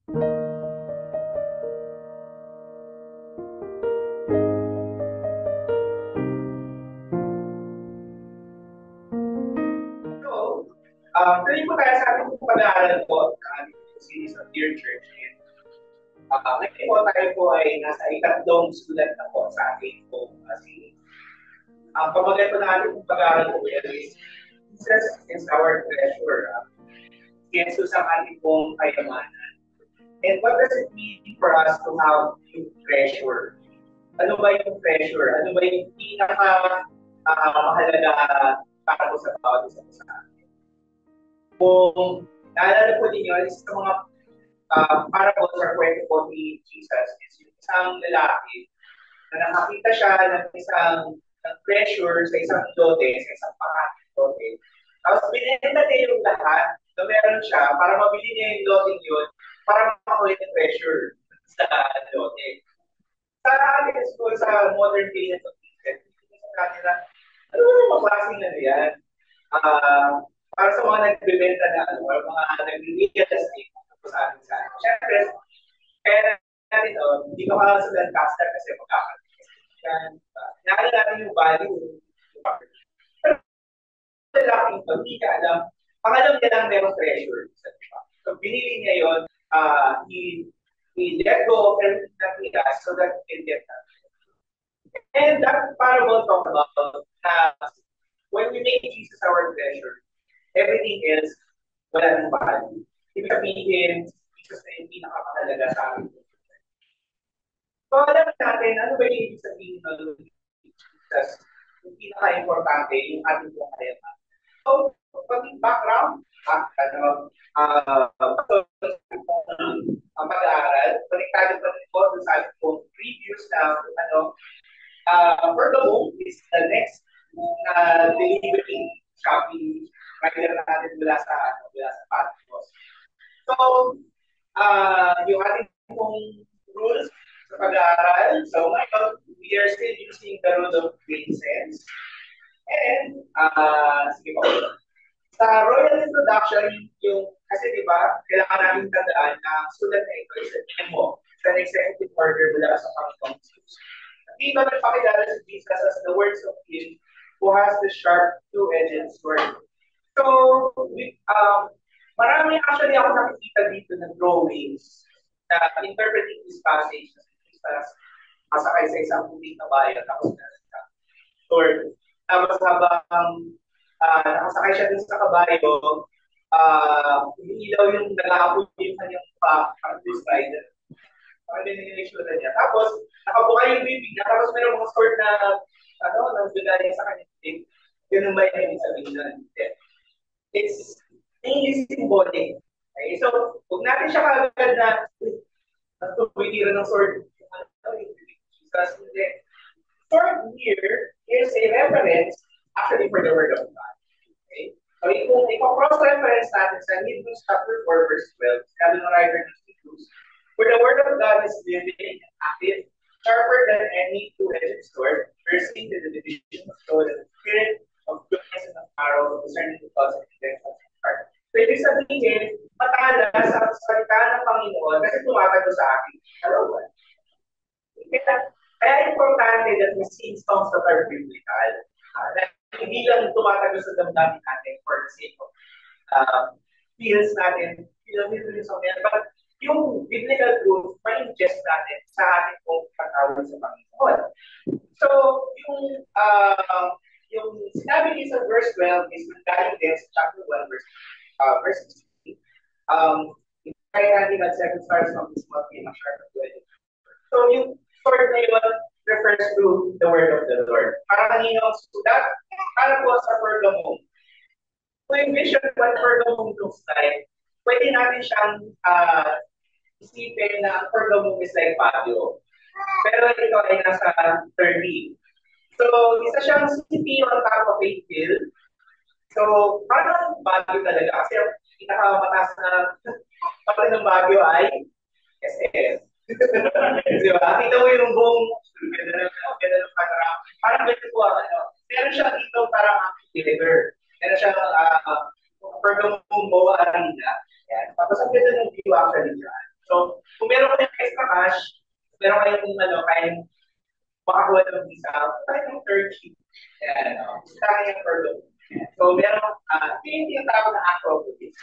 So, tuloy po tayo sa ating pag-aaral po sa ating series of Dear Church. Ngayon po tayo po ay nasa ikatlong sulat na po sa ating po series. Ang pamagat po na ating pag-aaral po is Jesus is our treasure. Jesus ang ating pong kayamanan. And what does it mean for us to have yung treasure? Ano ba yung treasure? Ano ba yung mahalaga para po sa bawat isa sa atin? Kung naalala po ninyo, isa sa mga parables or kwento po ni Jesus is yung isang lalaki na nakakita siya ng isang treasure sa isang lote, sa isang pangating lote. Tapos binenta niya yung lahat na meron siya para mabili niya yung lote yun para makakuha yung treasure sa lote. Sa atin school, sa modern day na sa kanila, ano ba yung maklaseng ano yan? Para sa mga nagbibenta na ano, or mga nag-real estate sa atin sa atin. Siyempre, kaya natin, hindi ko sa Lancaster kasi magkakalit. Naalala natin yung value ng property. Pero lalaking ito, hindi ka alam. Pangalam niya lang merong treasure. So, binili niya yun, he let go of everything that he has so that he can get that. And that parable talk about when we make Jesus our treasure, everything else wala ng value. Ibig sabihin, Jesus na yung pinakamahalaga sa amin. So, alam natin, ano ba yung ibig sabihin ng Jesus? Yung pinaka-importante, yung ating buhayan. So, pag-background, mag-aaral, konektado pa rin po sa ating previews na Pergamum is the next delivery Shopee rider natin mula sa Patmos. So, yung ating pong rules sa pag-aaral, so ngayon, we are still using the rule of great sense. And, sige po, sa royal introduction, kasi di ba, kailangan natin tandaan na ang sulat na ito is a memo, sa executive order mula sa Panginoong Jesus. Dito nagpakilala si Jesus as the words of him who has the sharp two-edged sword. So, marami actually ako nakikita dito ng drawings na interpreting this passage na si Jesus masakay sa isang puting na bayan tapos na sword. Tapos habang nakasakay siya dun sa kabayo, ilaw yung nag-aapon yung kanyang rider. Parang dinilexura niya. Tapos, nakabuka yung bibig niya. Tapos mayroong mga sword na nagbigay sa kanya. Yun ang ba yung sabihin na it's mainly symbolic. Okay? So, huwag natin siya kagad na tumitira ng sword. Because the sword here is a reference actually for the word of God. Okay? So, kung cross-reference natin sa Hebrews chapter 4 verse 12, sabi ng writer ng Hebrews, for the word of God is living and active, sharper than any two-edged sword, piercing to the division of soul and spirit, of goodness and of marrow, discerning the thoughts and intents of the heart. So, ibig sabihin, matala sa salita ng Panginoon kasi tumatago sa akin. Hello, ba? Kaya importante that we sing songs that are biblical. Hindi lang tumatago sa damdamin natin for the sake of feels natin, but yung biblical truth, ma-ingest natin sa ating pong pag-awal sa Panginoon. So, yung sinabi niya sa verse 12 is galing din sa chapter 1, verse 16. Kaya natin at 7 stars from this month, yung sharp of 20. So, yung sword na yun refers to the word of the Lord. Para kanino ang sulat? Para po sa Pergamum. Kung yung vision what Pergamum looks like, pwede natin siyang isipin na Pergamum is like Baguio. Pero ito ay nasa 30. So, isa siyang city on top of a hill. So, parang Baguio talaga. Kasi ang pinakamataas na pati ng Baguio ay SS. Di ba? Kita mo yung buong ganda ng panorama. Parang ganito po meron siya dito parang deliver. Meron siya Pergamum Boa Arena. Yan. Tapos ang ganda ng view actually dyan. So, kung meron kayong extra cash, meron kayong kayong makakuha ng visa, tayo ng Turkey. Yan, tayo yung Perlo. So, meron, yung tinatawag na Acropolis.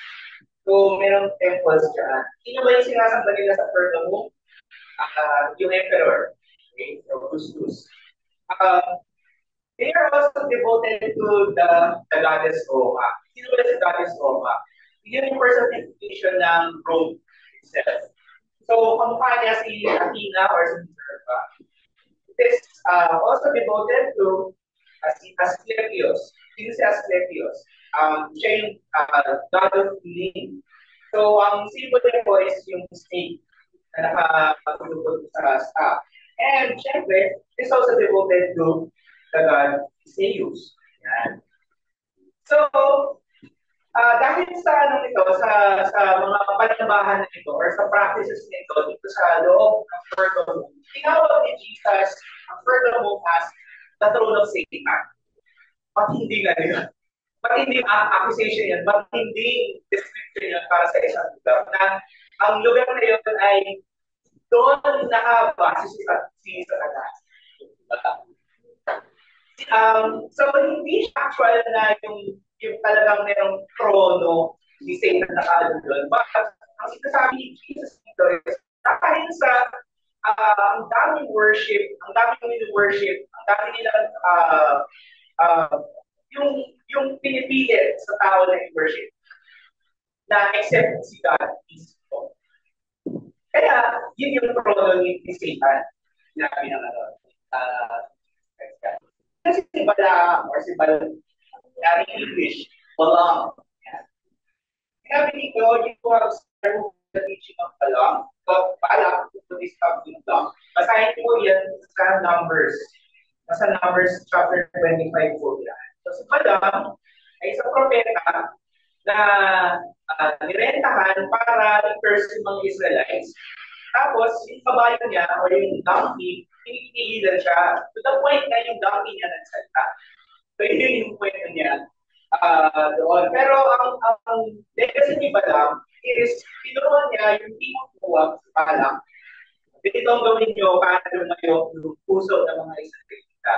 So, merong temples dyan. Sino ba yung sinasamba nila sa Pergamum? Yung emperor. Okay, so Augustus. They are also devoted to the goddess Roma. Sino ba si goddess Roma? Yun yung personification ng Rome itself. So, kamukha niya si Athena or si Minerva. It is also devoted to Asclepius. Sino si Asclepius? Siya yung god of healing. So, ang symbol niya po is yung snake na nakapagulupot sa staff. And, syempre, is also devoted to the god Zeus. Yan. So, dahil sa ito, sa mga panambahan nito or sa practices nito dito sa loob ng Pergamum, tinawag ni Jesus ang Pergamum as the throne of Satan. Matindi na yun. Matindi accusation yan. Matindi description yan para sa isang lugar. Na ang lugar na yun ay doon nakabase si Satanas. So, hindi siya actual na yung talagang merong trono ni Satan na kalun doon. But, ang sinasabi ni Jesus dito is, dahil sa ang daming worship, ang daming worship, ang daming nilang yung pinipilit sa tao na yung worship na except si God is God. Kaya, yun yung trono ni Satan na pinangalan. Kasi si Balaam or si Balaam, in English, Balaam. Kaya dito, you have started the teaching of Balaam. So, Balaam, to this something lang. Basahin po yan sa Numbers. Nasa Numbers chapter 25 po yan. So, si Balaam ay isang propeta na nirentahan para i-curse yung mga Israelites. Tapos, yung kabayo niya o yung donkey, pinipigilan siya to the point na yung donkey niya nagsalita. So, yun yung kwento niya doon. Pero ang legacy ni Balaam is, tinuruan niya yung timong buwag sa Balaam. Ito ang gawin niyo para lumayo yung puso ng mga Israelita.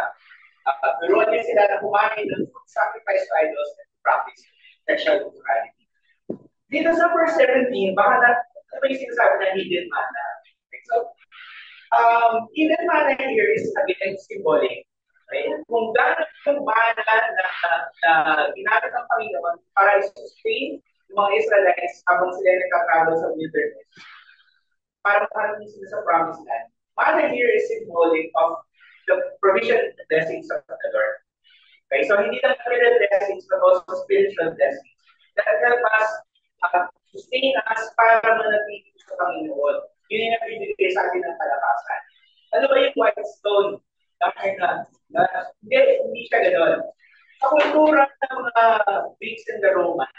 Turuan niya sila na kumain ng sacrifice to idols and practice sexual immorality. Dito sa verse 17, baka may sinasabi na hidden manna. So, hidden manna here is again symbolic. Right? Kung gano'n yung mana na ginamit ng Panginoon para i-sustain yung mga Israelites habang sila nagkatravel sa wilderness, para makarating sila sa promised land. Mana here is symbolic of the provision and blessings of the Lord. Okay? So, hindi lang material blessings, but also spiritual blessings that help us sustain us para manatili sa Panginoon. Yun yung nagbibigay sa atin ng kalakasan. Ano ba yung white stone? Dahil hindi siya gano'n. Sa kultura ng mga Greeks and the Romans,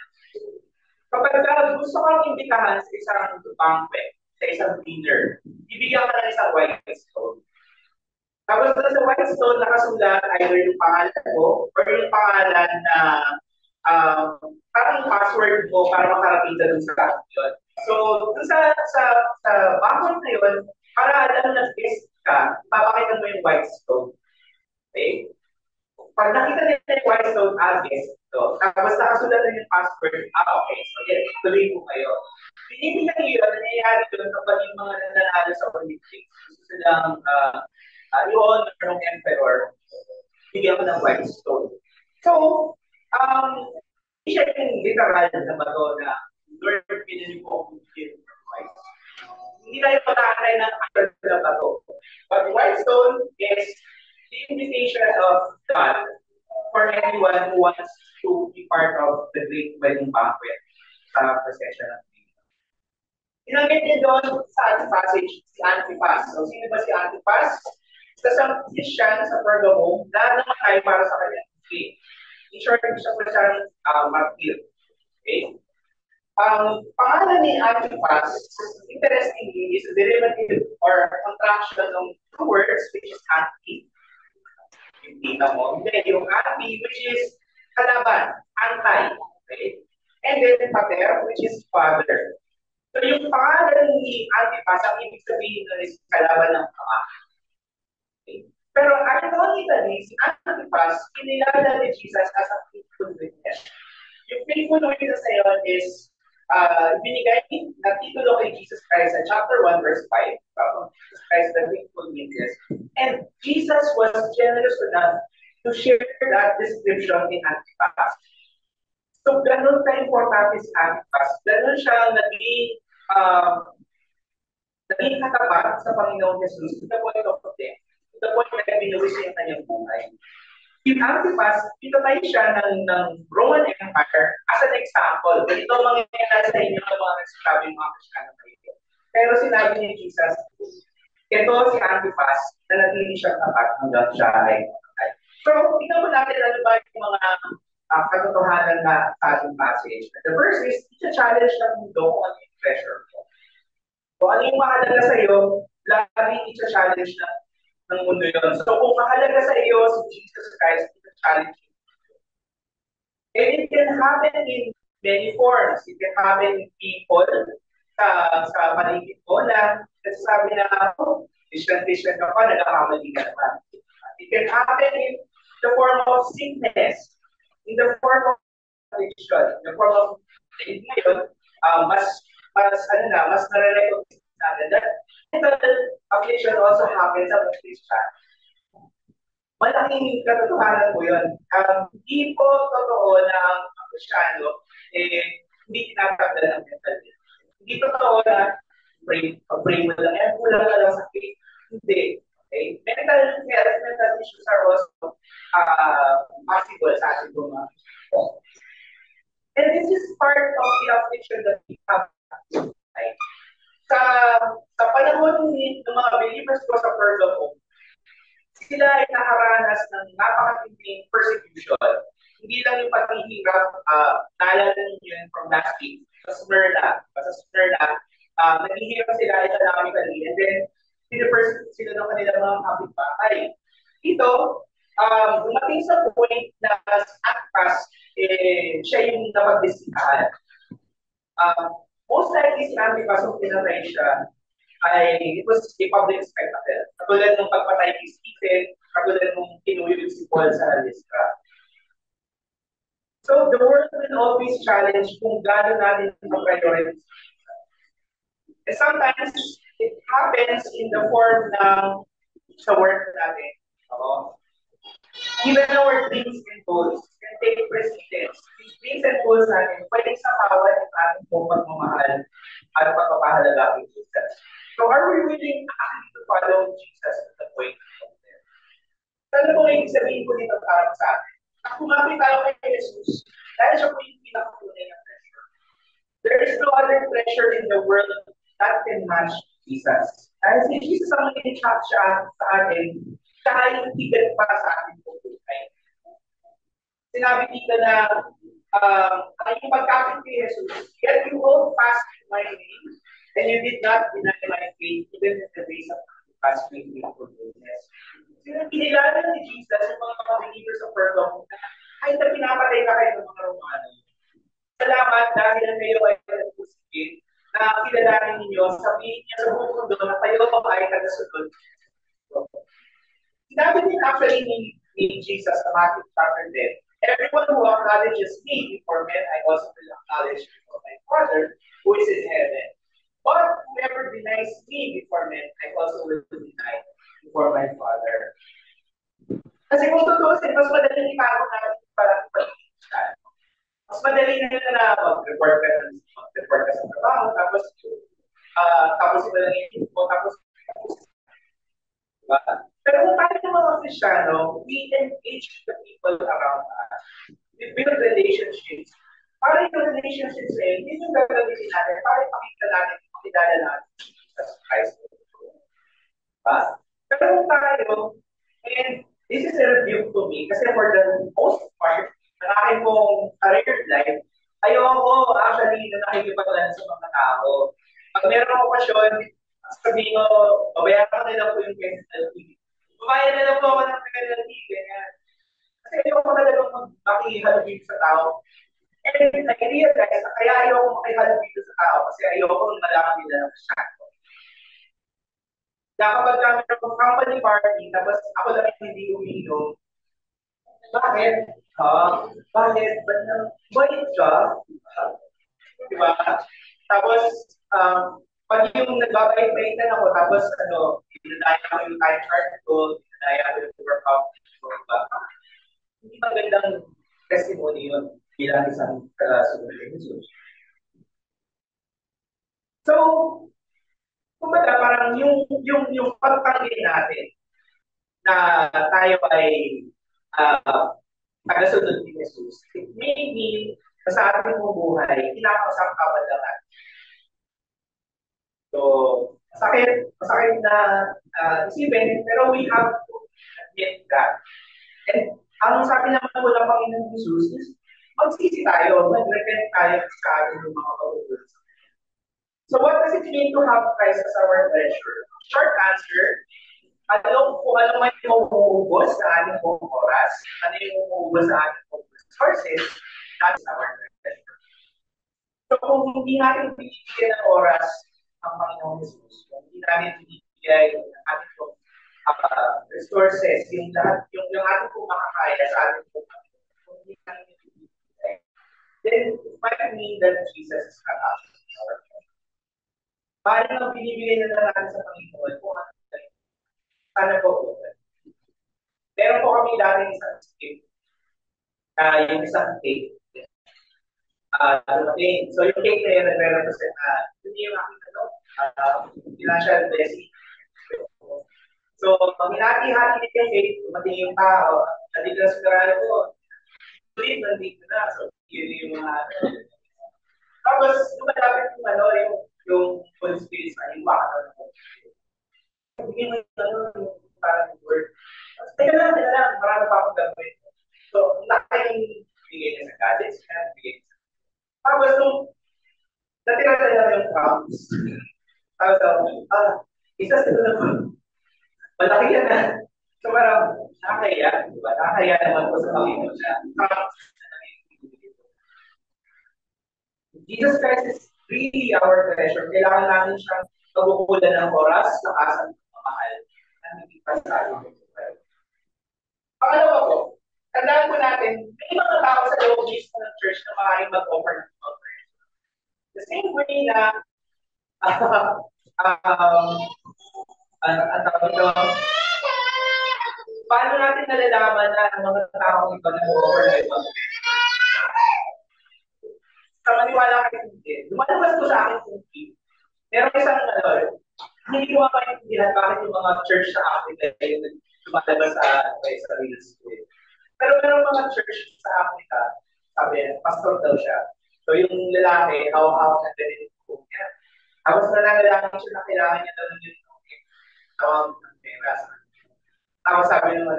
kapag gusto kang imbitahan sa isang banquet, sa isang dinner, bibigyan ka ng isang white stone. Tapos sa white stone, nakasulat either yung pangalan mo or yung pangalan na parang password mo para makarating ka dun sa yun. So, dun sa banquet na yun, para alam na guest ka, papakita mo yung white stone. Okay? Pag nakita nila yung white stone, guest to. Tapos nakasulat na yung password, okay. So, yan, tuloy mo kayo. Binibigyan nyo yun, nangyayari doon kapag yung mga nananalo sa Olympics. Gusto silang i-honor ng emperor, bigyan ko ng white stone. So, hindi siya yung literal na bato na Lord, pinili ko kung bigyan ng white. Hindi tayo patakanay ng actual na bato. But white stone is the invitation of God for anyone who wants to be part of the great wedding banquet sa procession of Jesus. Inanggit niya doon sa ating passage, si Antipas. So, sino ba si Antipas? Isang Christian sa Pergamum na namatay para sa kanyang faith. In short, siya po siyang martyr. Okay? Ang pangalan ni Antipas, interestingly, is a derivative or contraction of two words, which is anti. Yung kita mo. Then, yung anti, which is kalaban, anti. Okay? And then, pater, which is father. So yung pangalan ni Antipas, ang ibig sabihin nun is kalaban ng Ama. Okay? Pero ironically, si Antipas, kinilala ni Jesus as a faithful witness. Yung faithful witness na yun is binigay na titulo kay Jesus Christ sa chapter 1, verse 5. Jesus Christ, the faithful witness. And Jesus was generous enough to share that description in Antipas. So, ganun ka-importante si Antipas. Ganun siya naging katapat sa Panginoong Jesus to the point of death. To the point na binuwis niya yung kanyang buhay. Yung Antipas, pinatay siya ng Roman Empire as an example. Ganito mangyayari sa inyo ng mga nagsasabi ng mga Kristiyano kayo. Pero sinabi ni Jesus, ito si Antipas na naging siyang tapat hanggang siya ay patay. So, tingnan mo natin ano ba yung mga katotohanan na sa ating passage. The first is, i-challenge ng mundo kung ano yung treasure mo. Kung ano yung mahalaga sa iyo, laging i-challenge ng mundo yun. So kung mahalaga sa iyo si Jesus Christ, i-challenge you. And it can happen in many forms. It can happen in people sa paligid mo na nagsasabi na, Christian ka pa, nagkakamali ka naman. It can happen in the form of sickness, in the form of addiction, in the form of ngayon, mas nare-recognize natin that mental affliction also happens sa Christian. Malaking katotohanan po yun. Hindi po totoo na ang Kristiyano hindi tinatablan ng mental health. Hindi totoo na pray mo lang, kulang ka lang sa faith. Hindi. Okay? Mental health, mental issues are also possible sa ating mga Kristiyano. And this is part of the affliction that we have. Right? Sa panahon ng mga believers ko sa Pergamum, sila ay nakaranas ng napakatinding persecution. Hindi lang yung paghihirap, naalala ninyo yun from last week, sa Smyrna, naghihirap sila economically, and then pinipersecute sila ng kanilang mga kapitbahay. Ito, dumating sa point na Antipas, siya yung napagdesikahan. Most likely si Antipas kung pinatay siya, it was a public spectacle. Katulad ng pagpatay ni Stephen, katulad ng tinuyod si Paul sa Lystra. So the world will always challenge kung gaano natin ang priorities. And sometimes it happens in the form ng sa work natin. Even our dreams and goals can take precedence. These dreams and goals natin pwedeng sapawan ng ating pagmamahal at pagpapahalaga kay Jesus. So are we willing actually to follow Jesus to the point of there? Ano po yung sabihin ko dito para sa atin? At kumapit tayo kay Jesus, dahil siya po yung pinakatunay na treasure. There is no other treasure in the world that can match Jesus. Dahil si Jesus ang nag-chat siya sa atin, siya ay higit para sa ating buhay. Sinabi dito na ang pagkapit kay Jesus, yet you hold fast to my name, and you did not deny my faith, even in the days of past faithful goodness. Kinilala ni Jesus yung mga believers of Pergamum na kahit na pinapatay na kayo ng mga Romano. Salamat dahil kayo ay nagpusigit na kilalanin ninyo, sabihin niya sa buong mundo na kayo ay tagasunod. Sinabi din actually ni Jesus sa Matthew chapter 10, everyone who acknowledges me before men, I also will acknowledge before my Father who is in heaven. But whoever denies me before men, I also will deny before my Father. Kasi kung tutusin, mas madaling ikago natin para pag-iisyan. Mas madali na mag-report ka sa trabaho, tapos iba lang yung info, tapos diba? Pero kung tayo ng mga Kristiyano, we engage the people around us. We build relationships. Para yung relationships yun yung gagawin natin, para pakilala natin Jesus Christ. Diba? Pero kung tayo, and this is a review to me, kasi for the most part, ng aking pong career life, ayoko actually na nakikipaglan sa mga tao. Pag meron okasyon, sabihin ko, babayaran ko lang po yung penalty. Babayaran na lang po ako ng penalty. Ganyan. Kasi ayoko talagang makihalugin sa tao. And I realized na kaya ayoko makihalap dito sa tao kasi ayoko malaman nila ng masyado. Kaya kapag kami ng company party, tapos ako lang hindi uminom, bakit? Bakit? Ba't na, bait ka? Diba? Tapos, pag yung nagbabait-baitan ako, tapos dinadaya ko yung time card ko, dinadaya ko yung workout ko, diba? Hindi magandang testimony yun bilang isang sumunod ni Jesus. So, kumbaga parang yung pagtanggi natin na tayo ay tagasunod ni Jesus, it may mean na sa ating buhay, kinakasangkapan lang natin. So, masakit na isipin, pero we have to admit that. And ang sabi naman po ng Panginoon Jesus is, magsisi tayo, mag-repent tayo sa ating mga pagkukulit. So what does it mean to have Christ as our treasure? Short answer, kung ano man yung umuubos sa ating oras, ano yung umuubos sa ating resources, that's our treasure. So kung hindi natin binibigyan ng oras ang Panginoon Jesus, kung hindi natin binibigay ng ating resources, yung ating kung makakaya sa ating kung hindi natin binibigay, then it might mean that Jesus is not our treasure. Paano ang binibigay na natin sa Panginoon kung ano tayo? Sana po. Meron po kami dati isang skip. Yung isang cake. So yung cake na yun, nagre-represent hindi yung aking financial blessing. So, pag hinati-hati yung cake, dumating yung tao, nandito na sa karalo ko, ulit nandito na. So, yun yung mga tapos, dumadapit yung Holy Spirit sa yung baka na Holy Spirit. Bigyan mo yung parang word. Teka lang, marami pa akong gagawin. So, yung bigay niya sa gadgets, bigay niya. Tapos, nung natira na lang yung crumbs, tapos isa sila naman, malaki yan na. So, parang, nakakaya, diba? Nakakaya naman po sa Panginoon siya. Crumbs na Jesus Christ is really our treasure. Kailangan natin siyang pagkukulan ng oras, lakasan, pamahal, na hindi pa sa ating buhay. Pangalawa po, tandaan po natin, may mga tao sa loob mismo ng church na maaaring mag-offer ng mga prayers. The same way na, paano natin nalalaman na ang mga tao iba nag-offer ng mga prayers? Sa maniwala kayo hindi. Lumalabas ko sa akin kung meron isang hindi ko makaintindihan bakit yung mga church sa Africa yung lumalabas sa reels. Pero meron mga church sa Africa, sabi, pastor daw siya. So yung lalaki, hawak-hawak na ganito po niya. Tapos nananalangin siya na kailangan niya daw ng tawag ng pera. Tapos sabi ng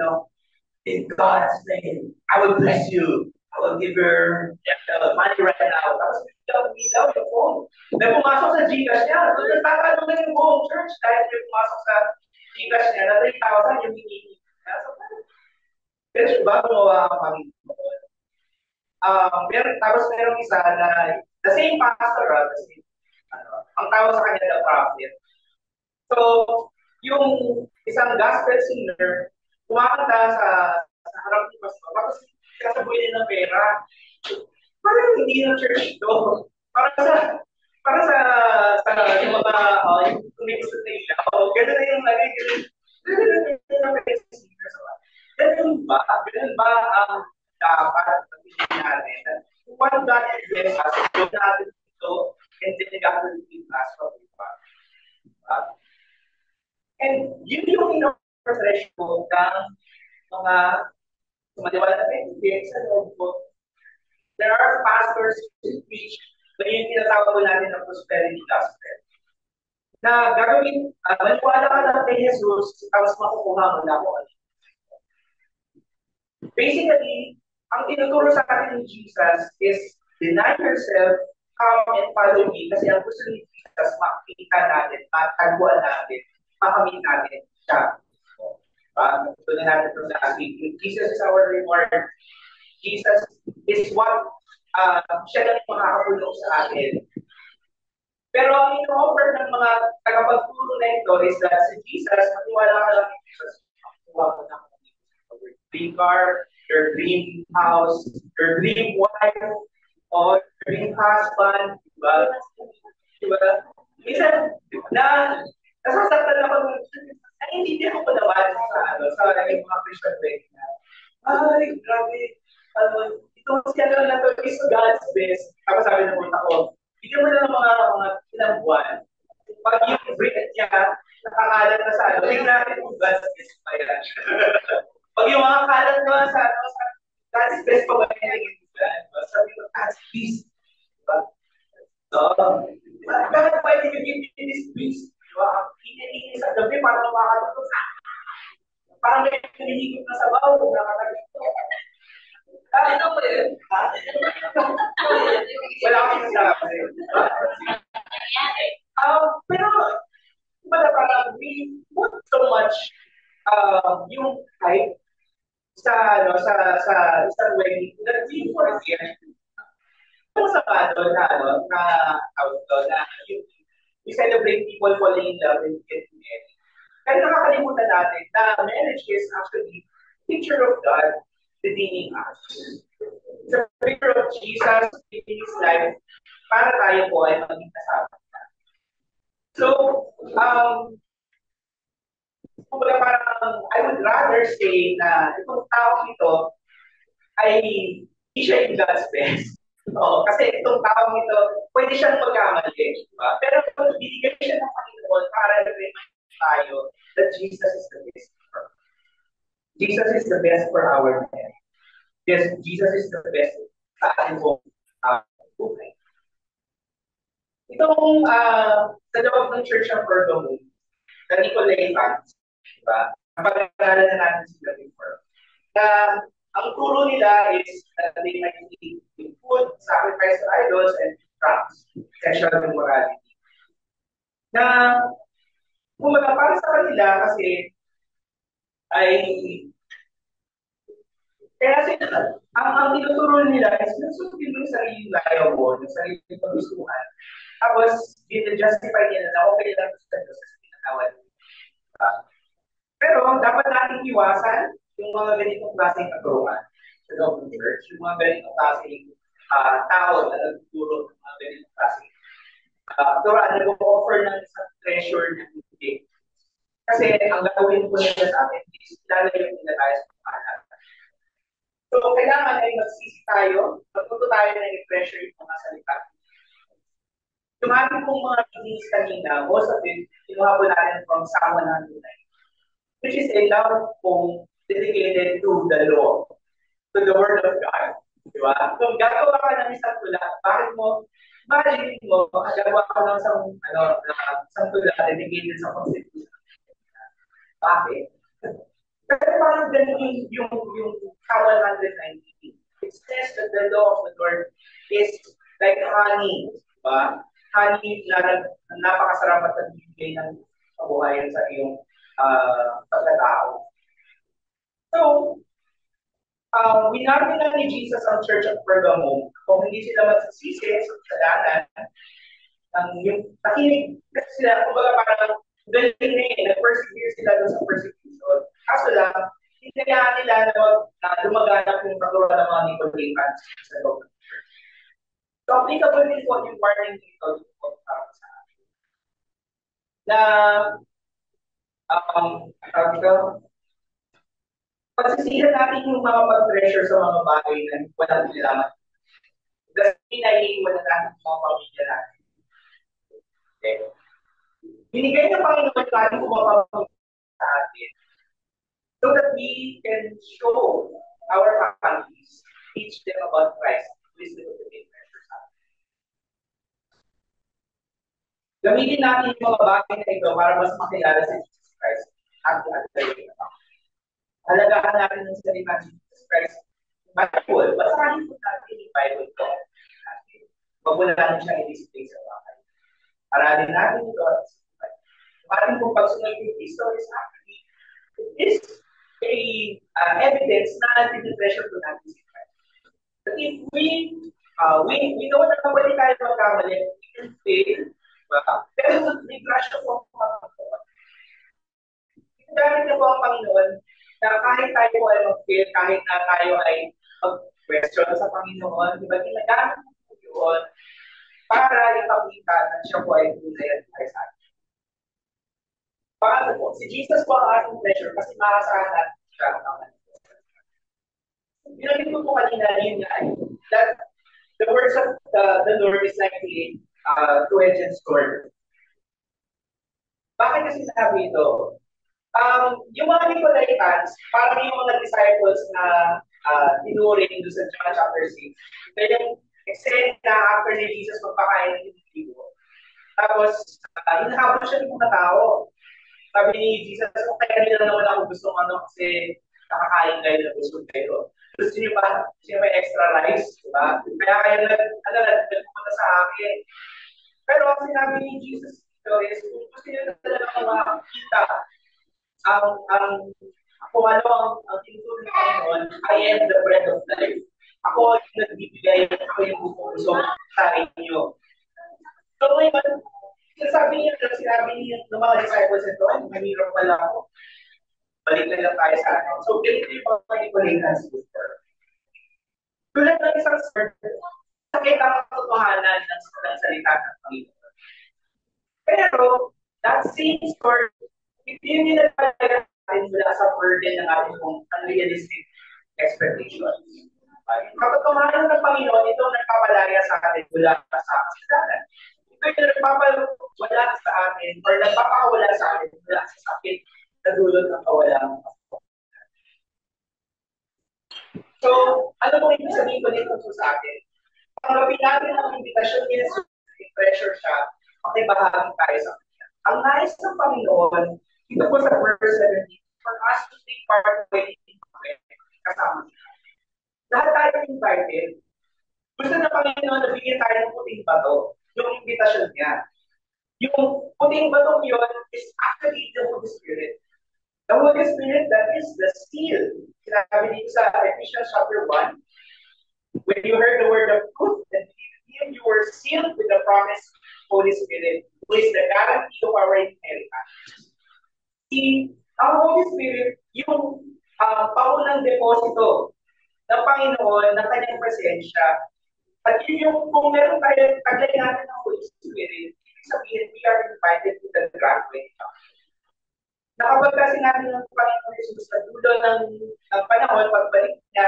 in God's name, I will bless you. I will give her money right now. Tapos ilaw yung phone. May pumasok sa Gcash niya. So, nagtatanong na yung buong church dahil may pumasok sa Gcash niya na 3,000 yung hinihingi. Pero ba gumawa ang Panginoon? Tapos merong isa na the same pastor, ang tawag sa kanya the prophet. So, yung isang gospel singer, kumakanta sa harap ni pastor, tapos kasabuhin niya ng pera. Parang hindi ng church ito. Para sa yung mga yung gusto na ilaw. Ganun na yung lagi. Ganun ba ang dapat pagpiliin natin? What God has blessed us, yung natin ito, and then God will give us what we want. And yun yung ino-threshold ng mga sumaliwala na pinag sa loob ko. There are pastors who preach na yung tinatawag natin ng prosperity gospel. Na gagawin, maniwala ka lang kay Jesus, tapos makukuha mo na ako. Basically, ang tinuturo sa atin ni Jesus is deny yourself, come and follow me. Kasi ang gusto ni Jesus, makikita natin, matagpuan natin, makamit natin siya. Ito na natin from last week. Jesus is our reward. Jesus is what siya lang yung makakapulong sa atin. Pero ang ino-offer ng mga tagapagturo na ito is that si Jesus, maniwala ka lang kay Jesus, makuha ka ng your dream car, your dream house, your dream wife, or your dream husband, diba? Diba? Minsan, nasasaktan ako, naiintindihan ko pa naman sa naging mga Christian faith na, ay, grabe, ito siya na to is God's best. Tapos sabi ng mga ko, bigyan mo na ng mga ilang buwan. Pag yung break niya, nakakalat na sa tingnan natin kung God's best pa yan. Pag yung mga kalat naman sa God's best pa ba yan naging God? Sabi ko, God's peace. Diba? So, bakit pwede you give me this peace? Diba? Hindi sa gabi para makakatulog sa parang may pinihigit na sa bawah, nakakagit ko. Ano mo yun? Wala akong sinasabi. Pero, parang we put so much yung hype sa isang wedding that we forget yung sa doon na we celebrate people falling in love and getting married. Pero nakakalimutan natin na marriage is actually a picture of God redeeming us. It's a picture of Jesus living His life para tayo po ay maging kasama. So, parang I would rather say na itong tao ito ay hindi siya yung God's best. No, kasi itong tao ito, pwede siyang magkamali. Diba? Pero bibigay siya ng Panginoon para i-remind tayo that Jesus is the best for us. Jesus is the best for our marriage. Yes, Jesus is the best sa ating buhay. Itong sa loob ng Church ng Pergamum, na Nicolaitans, diba? Napag-aralan na natin sila before. Na ang turo nila is that they might eat food, sacrifice to idols, and drugs, sexual immorality. Na, kumbaga, para sa kanila kasi ay kaya sila, ang tinuturo nila is nasundin mo yung sariling layaw mo, yung sariling paggustuhan. Tapos, justify nila na okay lang sa pinatawad. Pero, dapat natin iwasan yung mga ganitong klaseng katuruan sa loob ng church, yung mga ganitong klaseng tao na nagtuturo ng mga ganitong klaseng katuruan na nag-offer ng isang treasure na hindi. Kasi, ang gagawin po nila sa atin is lalayo nila tayo sa pangalan. So, kailangan ay magsisi tayo, magtuto tayo na i-pressure yung mga salita. Yung ating pong mga meetings kanina, most of it, kinuha po natin from Psalm 109, which is a love poem dedicated to the law, to the Word of God. Diba? Kung gagawa ka ng isang tula, bakit mo, imagine mo, gagawa ka ng isang tula dedicated sa Constitution. Bakit? Pero parang ganun yung Psalm 119. It says that the law of the Lord is like honey. Diba? Honey na napakasarap at nagbibigay ng kabuhayan sa iyong pagkatao. So, winabi na ni Jesus ang Church of Pergamum kung hindi sila magsisisi sa kasalanan, yung nakinig kasi sila, kumbaga parang galing na nag-persevere sila doon sa persecution. Kaso lang, hinayaan nila na lumaganap yung pagkawa ng mga Nicolaitans sa loob ng church. So, applicable din po yung warning dito sa akin. Na, pagsisihan natin yung mga pag-pressure sa mga bagay na walang nilaman. Kasi hinahihimod na natin yung mga pamilya natin. Okay? Binigay ng Panginoon natin kung mga pamilya sa atin so that we can show our families, teach them about Christ, listen to the pressure sa atin. Gamitin natin yung mga bagay na ito para mas makilala si Jesus Christ at tayo na. Halagahan natin ng salita ni Jesus Christ. Bible, basahin po natin yung Bible ko. Huwag mo natin siyang i-display sa bakay. Aralin natin ito at isipin. Ating kung pagsunod yung Kristo is actually, it is a evidence na natin-pressure po natin si Christ. But if we we know na kapag tayo magkamali, we can fail, diba? Pero may grasya po ang Panginoon. Gamit niyo po ang Panginoon na kahit tayo ay mag-fail, kahit na tayo ay mag-question sa Panginoon, di ba, ginagamit po yun para ipakita na siya po ay tunay at ay sa atin. Paano po? Si Jesus po ang ating pleasure kasi maasahan natin siya ang naman. Binagin ko po kanina yun nga ay that the words of the Lord is like a two-edged sword. Bakit kasi sabi ito? Yung mga Nicolaitans, parang yung mga disciples na tinuring doon sa John chapter 6, ito yung extend na after ni Jesus magpakain ng individuo. Tapos, hinahabol siya ng mga tao. Sabi ni Jesus, kaya nila naman ako gusto kasi nakakain kayo na gusto kayo. Gusto niyo ba? Gusto niyo may extra rice? Diba? Kaya kayo nagpupunta sa akin. Pero ang sinabi ni Jesus ito is, kung gusto niyo talaga makakita kung ano ang tinuturo ng Panginoon, I am the bread of life. Ako yung nagbibigay, ako yung bubusog sa inyo. So ngayon, sinabi niya ng mga disciples ito, mahirap pala ako. Balik na lang tayo sa atin. So, ganito yung pag-Nicolaitans before. Tulad ng isang sword, sakit ang katotohanan ng salita ng Panginoon. Pero, that same sword, hindi yun nilalaga natin mula sa burden ng ating unrealistic expectations. Yung katotohanan ng Panginoon, ito nagpapalaya sa atin mula sa kasalanan. Ito yung nagpapawala sa atin or nagpapakawala sa atin mula sa sakit na dulot ng kawalan. So, ano pong ibig sabihin ko dito sa atin? Panggapin natin ang invitation niya sa pressure siya, makibahagi tayo sa kanya. Ang nais ng Panginoon, dito po sa verse 17, for us to take part of anything kasama siya. Lahat tayo invited. Gusto na Panginoon na bigyan tayo ng puting bato, yung invitation niya. Yung puting bato yun is actually the Holy Spirit. The Holy Spirit, that is the seal. Sinabi dito sa Ephesians chapter 1, when you heard the word of truth and believed, you were sealed with the promised Holy Spirit, who is the guarantee of our inheritance. Ang Holy Spirit, yung paunang deposito ng Panginoon ng kanyang presensya. At yun yung, kung meron tayo, taglay natin ng Holy Spirit, ibig sabihin, we are invited to the graduate. Na kapag kasi natin ng Panginoon Jesus sa dulo ng panahon, pagbalik niya,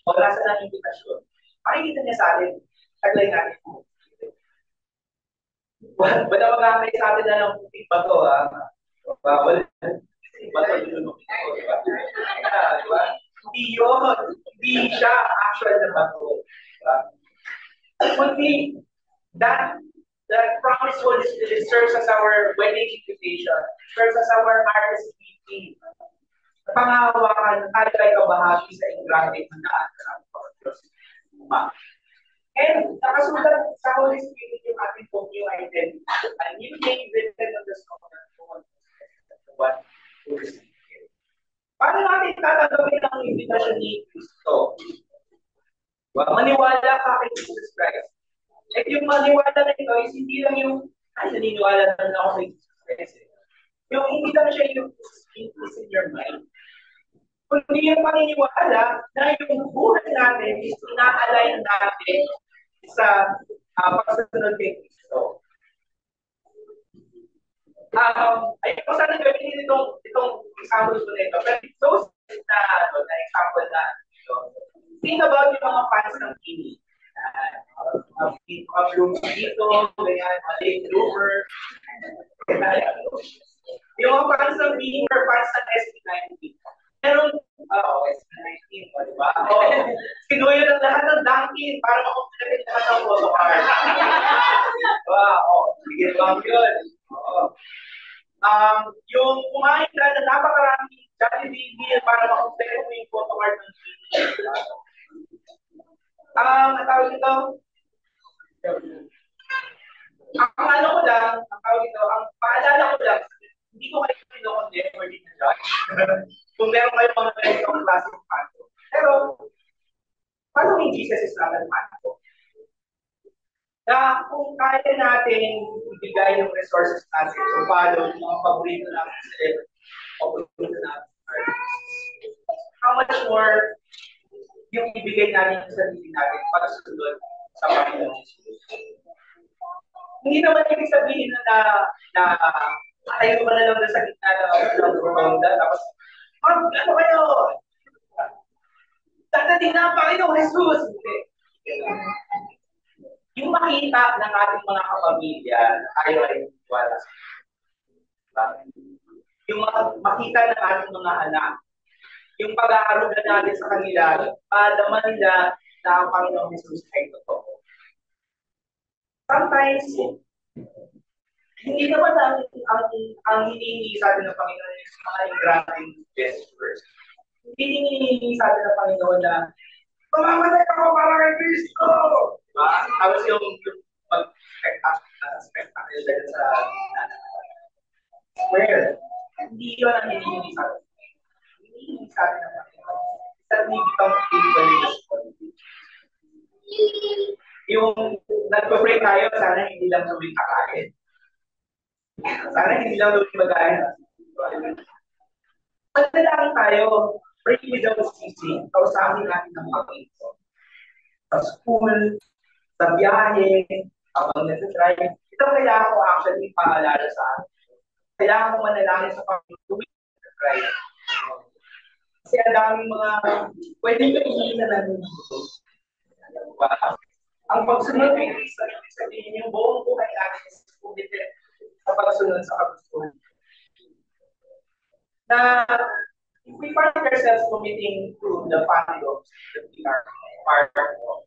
o nasa ng invitasyon, makikita niya sa atin, taglay natin. Wala magamay sa atin na ng puting bato, wala. Bato yun, diba? Hindi yun. Hindi siya actual na bato. Kundi, that promise Holy Spirit serves as our wedding invitation, serves as our RSVP. Pangahawakan, tayo ay kabahagi sa ingramit ng daan ng Diyos. And nakasulat sa Holy Spirit yung ating pong new identity. A new name written on the stone of what Holy Spirit. Paano natin tatanggapin ang invitation ni Kristo? Maniwala ka kay Jesus Christ. At yung maniwala na ito is hindi lang yung, naniniwala na ako kay Jesus Christ. Yung hindi lang siya yung is in your mind. Kundi yung paniniwala na yung buhay natin is ina-align natin sa pagsasunod kay Kristo. Ayun ko sana gawin itong example ko nito. Pero those na example na ito, think about yung mga fans ng TV. Mga blooms dito, ganyan, mga late bloomer. Yung mga fans ng TV or fans ng SB19. Meron, SB19, diba? Sinuyo ng lahat ng Dunkin para makumpletin lahat ng photocard. Sige lang yun. Yung kumain ka na napakaraming Jollibee meal para makumpletin mo yung photocard ng TV. Ang tawag ito, ang paalala ko lang, hindi ko kayo pinokondem or di na judge. Kung meron kayo mga ganitong klaseng panto. Pero, following Jesus is not a panto. Kung kaya natin ibigay yung resources natin, so follow yung mga paborito natin sa celebrity, paborito natin how much more yung ibigay natin sa sarili natin para sunod sa Panginoon Jesus. Hindi naman ibig sabihin na tayo pa na lang sa gitna ng rotonda, tapos, ano kayo? Dadating na ang Panginoon Jesus! Yung makita ng ating mga kapamilya, tayo ay wala. Yung makita ng ating mga anak, yung pag-aaruga natin sa kanila, madama nila na ang Panginoon Jesus ay totoo. Sometimes, hindi naman ang hinihingi sa atin ng Panginoon is mga grand gestures. Hindi hinihingi sa atin ng Panginoon na mamamatay ako para kay Kristo! Diba? Tapos yung mag-spectacle dahil sa square. Hindi yun ang hinihingi sa atin. Hinihingi sa atin ng Panginoon. That we become able in this quality. Yung nagpa-pray tayo, sana hindi lang tuwing kakain. Sana hindi lang tuwing magayin. Magdalangin tayo, pray without ceasing, kausapin natin ng mga Panginoon. Sa school, sa biyahe, habang nasa-drive. Ito kailangan ko actually paalala sa akin. Kailangan ko manalangin sa Panginoon tuwing nasa-drive. Kasi ang daming mga pwedeng kainin na natin dito. Ang pagsunod kay Kristo, ibig sabihin yung buong buhay natin is committed sa pagsunod sa kagustuhan. Na if we find ourselves committing to the values that we are part of,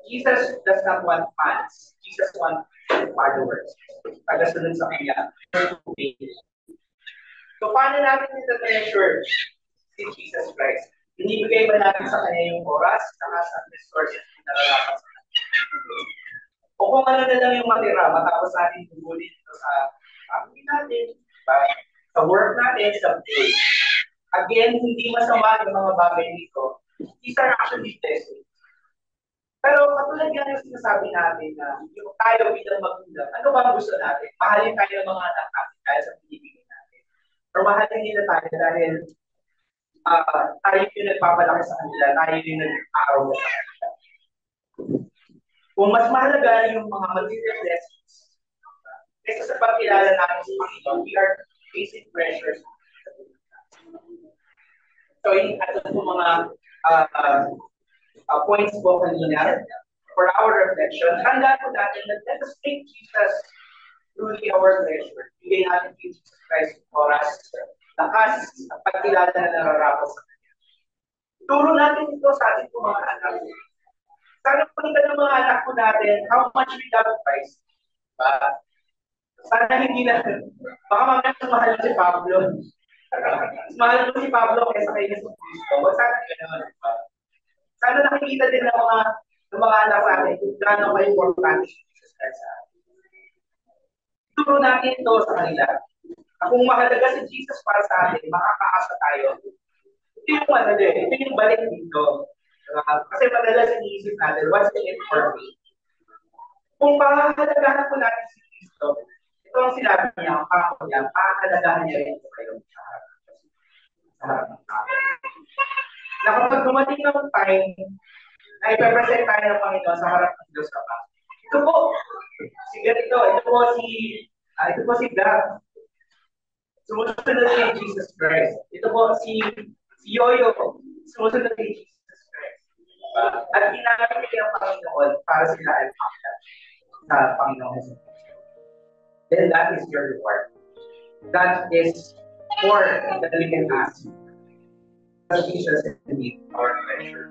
Jesus does not want fans. Jesus wants followers. Tagasunod sa kanya. So, paano natin ito treasure si Jesus Christ? Binibigay ba natin sa kanya yung oras, saka sa resources na nararapat sa kanya? O kung ano na lang yung matira, matapos natin tungkulin ito sa family natin, sa work natin, sa play. Again, hindi masama yung mga bagay nito. These are actually blessings. Pero katulad yan yung sinasabi natin na yung tayo bilang magulang, ano ba ang gusto natin? Mahalin tayo ng mga anak natin dahil sa pinibigay natin. Or mahalin nila tayo dahil tayo yung nagpapalaki sa kanila, tayo yung nag-araw sa kanila. Kung mas mahalaga yung mga material blessings, kasi sa pagkilala natin sa Panginoon, we are facing pressures. So, ito po mga points po kanina for our reflection. Handa po natin na let us make Jesus truly our treasure. Bigay natin kay Jesus Christ oras, lakas, at pagkilala na nararapat sa Kanya. Turo natin ito sa ating mga anak. Sana po ng mga anak po natin how much we love Christ. Sana hindi na, baka mamaya mahal si Pablo. Mahal po si Pablo kaysa kay Jesus Cristo. Sana gano'n. Sana nakikita din ng mga anak natin kung gaano ka-importante si Jesus Christ sa atin. Turo natin ito sa kanila. Kung mahalaga si Jesus para sa atin, makakaasa tayo. Ito yung madali. Ito yung balik dito. Kasi madalas iniisip natin, what's in it for me? Kung pahalagahan po natin si Cristo, ito ang sinabi niya, ang pangako niya, pahalagahan niya rin po kayo sa harap ng tao. Na kapag dumating ng time, na ipapresent tayo ng Panginoon sa harap ng Diyos Ama. Ito po, si ganito, ito po si God. Sumusunod kay Jesus Christ. Ito po si Yoyo. Sumusunod kay Jesus Christ. At ginamit niya ang Panginoon para sila ay pakita sa Panginoon. Then that is your reward. That is more that we can ask. Jesus is indeed our treasure.